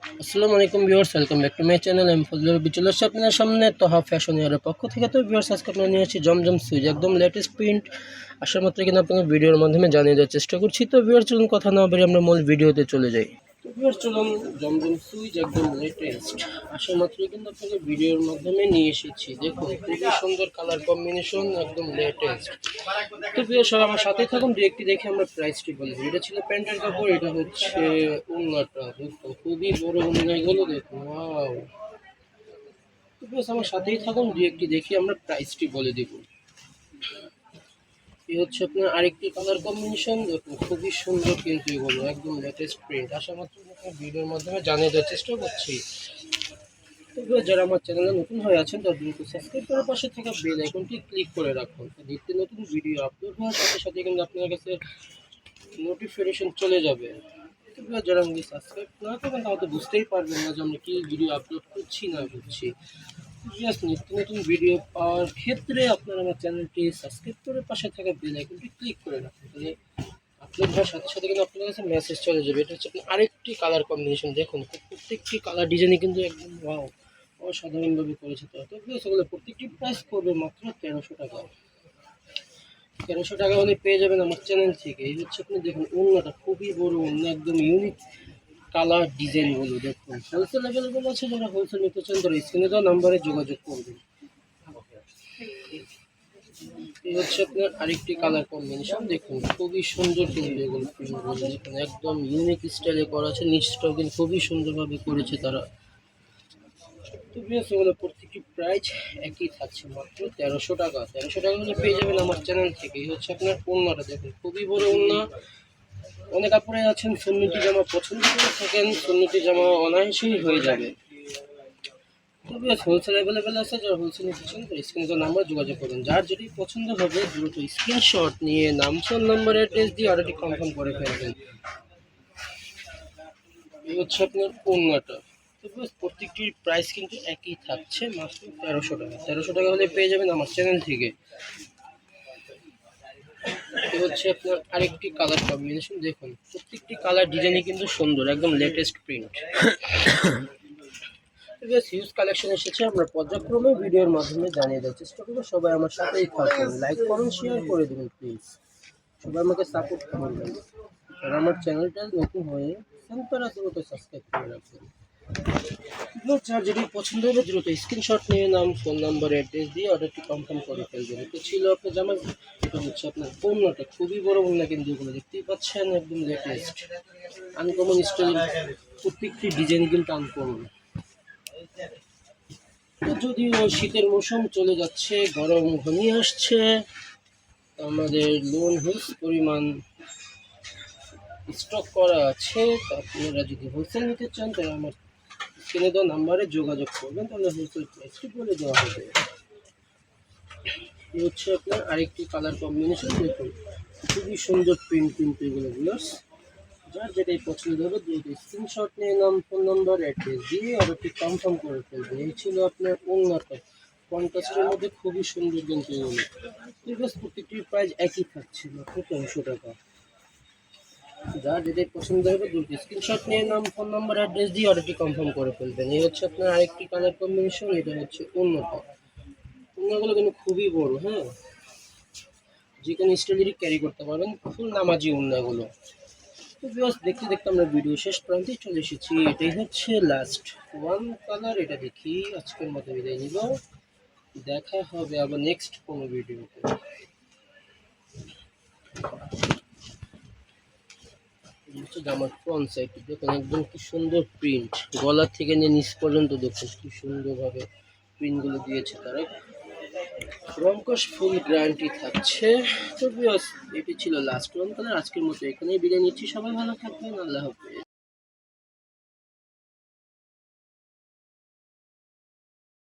আসসালামু আলাইকুম viewers, welcome back to my channel. আমি ফজলুর রবি চলে আসছি আপনাদের সামনে তোহা ফ্যাশন ইয়ারের পক্ষ থেকে। তো ভিউয়ার্স, আজকে আপনারা নিয়ে আসছি জমজম সুইচ, একদম লেটেস্ট প্রিন্ট। আসার মাত্র কিন্তু আপনাদের ভিডিওর মাধ্যমে জানিয়ে দেওয়ার চেষ্টা করছি। তো ভিউয়ার্স, চলুন কথা না বলে আমরা মূল ভিডিওতে চলে যাই। তো ভিউয়ার্স, চলুন, জমজম সুইচ একদম লেটেস্ট আসার মাত্রই কিন্তু আপনাদের ভিডিওর মাধ্যমে নিয়ে এসেছি। দেখুন, খুবই সুন্দর কালার কম্বিনেশন, একদম লেটেস্ট। তো ভিউয়ার্স, আমার সাথে থাকুন, ডিরেক্টলি দেখে আমরা প্রাইসটি বলি। এটা ছিল প্যান্টের কাপড়, এটা হচ্ছে উন্নাটা। দেখুন, খুবই বড় উন্না, এগুলো দেখুন, ওয়াও। তো ভিউয়ার্স, আমার সাথেই থাকুন, ডিরেক্টলি দেখে আমরা প্রাইসটি বলে দেব। এই হচ্ছে আপনার আরেকটি কালার কম্বিনেশন। দেখুন, খুবই সুন্দর কিন্তু এগুলো, একদম লেটেস্ট প্রিন্ট। আসা মাত্র আপনার ভিডিওর মাধ্যমে জানিয়ে দেওয়ার চেষ্টা করছি। তো ভিউয়ার্স, যারা আমার চ্যানেলে নতুন হয়ে আছেন তারা দ্রুত সাবস্ক্রাইব করে পাশে থাকা বেল আইকনটি ক্লিক করে রাখুন। নিত্য নতুন ভিডিও আপলোড হওয়ার সাথে সাথে কিন্তু আপনার কাছে নোটিফিকেশন চলে যাবে। তো ভিউয়ার্স, যারা আমাকে সাবস্ক্রাইব না করবেন তাহলে তো বুঝতেই পারবেন না যে আমরা কি ভিডিও আপলোড করছি না করছি। জাস্ট নিত্য নতুন ভিডিও পাওয়ার ক্ষেত্রে আপনারা আমার চ্যানেলটি সাবস্ক্রাইব করে পাশে থাকা বেল আইকনটি ক্লিক করে রাখুন। তাহলে আপলোড হওয়ার সাথে সাথে কিন্তু আপনার কাছে মেসেজ চলে যাবে। এটা হচ্ছে আপনার আরেকটি কালার কম্বিনেশন। দেখুন, প্রত্যেকটি কালার ডিজাইনই কিন্তু একদম ওয়াও, অসাধারণভাবে করেছে। তো সেগুলো প্রত্যেকটি প্রাইস করবে মাত্র 1300 টাকা। 1300 টাকা হলে পেয়ে যাবেন আমার চ্যানেল থেকে। এই হচ্ছে আপনি দেখুন, ওড়নাটা খুবই বড় ওড়না, একদম ইউনিক কালার ডিজাইনগুলো দেখুন। হোলসেল অ্যাভেলেবল আছে, যারা হোলসেল নিতে চান তারা স্ক্রিনে দেওয়া নাম্বারে যোগাযোগ করবেন। এই হচ্ছে আপনার আরেকটি কালার কম্বিনেশন। দেখুন, খুবই সুন্দর কিন্তু এগুলো প্রিন্টগুলো দেখুন, একদম ইউনিক স্টাইলে করা আছে। নিচটাও কিন্তু খুবই সুন্দরভাবে করেছে তারা। তো ভিউয়ার্স, এগুলো প্রত্যেকটি প্রাইস একই থাকছে, মাত্র 1300 টাকা। 1300 টাকা হলে পেয়ে যাবেন আমার চ্যানেল থেকে। এই হচ্ছে আপনার ওড়নাটা দেখুন, খুবই বড় ওড়না। অনেক কাপড়ে আছেন সুন্নতি জামা পছন্দ করে থাকেন, সুন্নতি জামা অনায়াসেই হয়ে যাবে। তবে হোলসেল অ্যাভেলেবেল আছে, যারা হোলসেল নিতে চান তারা স্ক্রিনে নাম্বার যোগাযোগ করবেন। যার যেটি পছন্দ হবে দ্রুত স্ক্রিনশট নিয়ে নাম, ফোন নাম্বার, অ্যাড্রেস দিয়ে অর্ডারটি কনফার্ম করে ফেলবেন। এই হচ্ছে আপনার ওড়নাটা। তবে প্রত্যেকটির প্রাইস কিন্তু একই থাকছে, মাত্র 1300 টাকা। 1300 টাকা হলে পেয়ে যাবেন আমার চ্যানেল থেকে। এই হচ্ছে আপনার আরেকটি কালার কম্বিনেশন। দেখুন, প্রত্যেকটি কালার ডিজাইনই কিন্তু সুন্দর, একদম লেটেস্ট প্রিন্ট। হিউজ কালেকশন এসেছে, আমরা পর্যায়ক্রমে ভিডিওর মাধ্যমে জানিয়ে দেওয়ার চেষ্টা করবো। সবাই আমার সাথেই থাকুন, লাইক করুন, শেয়ার করে দেবেন প্লিজ। সবাই আমাকে সাপোর্ট করবেন। আর আমার চ্যানেলটা নতুন হয়ে তারা দ্রুত সাবস্ক্রাইব করে রাখবেন। যার যেটি পছন্দ হবে দ্রুত স্ক্রিনশট নিয়ে নাম, ফোন নাম্বার, অ্যাড্রেস দিয়ে অর্ডারটি কনফার্ম করে ফেলবেন। তো ছিল আপনার জামা। এটা হচ্ছে আপনার ওড়নাটা, খুবই বড় ওড়না কিন্তু এগুলো দেখতেই পাচ্ছেন, একদম লেটেস্ট আনকমন স্টাইল। প্রত্যেকটি ডিজাইন কিন্তু আনকমন। যদিও শীতের মৌসুম চলে যাচ্ছে, গরম ঘনিয়ে আসছে, আমাদের লোন হিউজ পরিমাণ স্টক করা আছে। তো আপনারা যদি হোলসেল নিতে চান তাহলে আমার স্ক্রিনে দেওয়া নাম্বারে যোগাযোগ করবেন, তাহলে হোলসেল প্রাইসটি বলে দেওয়া হবে। এই হচ্ছে আপনার আরেকটি কালার কম্বিনেশন। দেখুন, খুবই সুন্দর প্রিন্ট কিন্তু এগুলো ভিউয়ার্স। যার যেটাই পছন্দ হবে দ্রুত স্ক্রিনশট নিয়ে নাম, ফোন নাম্বার, অ্যাড্রেস দিয়ে অর্ডারটি কনফার্ম করে ফেলবে। এই ছিল আপনার ওড়নাটা, কন্ট্রাস্টের মধ্যে খুবই সুন্দর কিন্তু এগুলো। প্রত্যেকটির প্রাইস একই থাকছে, মাত্র 1300 টাকা। যার যেটাই পছন্দ হবে দ্রুত স্ক্রিনশট নিয়ে নাম, ফোন নাম্বার, অ্যাড্রেস দিয়ে অর্ডারটি কনফার্ম করে ফেলবেন। এই হচ্ছে আপনার আরেকটি কালার কম্বিনেশন। এটা হচ্ছে ওড়নাটা। ওড়নাগুলো কিন্তু খুবই বড়, হ্যাঁ, যে কোনো স্টাইলেরই ক্যারি করতে পারবেন, ফুল নামাজি ওড়নাগুলো। তো ভিউয়ার্স, দেখতে দেখতে আমরা ভিডিও শেষ প্রান্তে চলে এসেছি। এটাই হচ্ছে লাস্ট ওয়ান কালার। এটা দেখি আজকের মতো বিদায় নিব। দেখা হবে আবার নেক্সট কোনো ভিডিওতে। আমার ফ্রন্ট সাইড দেখুন, একদম কি সুন্দর প্রিন্ট, গলা থেকে নিয়ে নিচ পর্যন্ত দেখুন কি সুন্দরভাবে প্রিন্টগুলো দিয়েছে তারা। রংকশ ফুল গ্যারান্টি থাকছে। তো ভিউয়ার্স, এটি ছিল লাস্ট ওয়ান কালার। আজকের মতো এখানেই বিদায় নিচ্ছি। সবাই ভালো থাকবেন, আল্লাহ হাফেজ।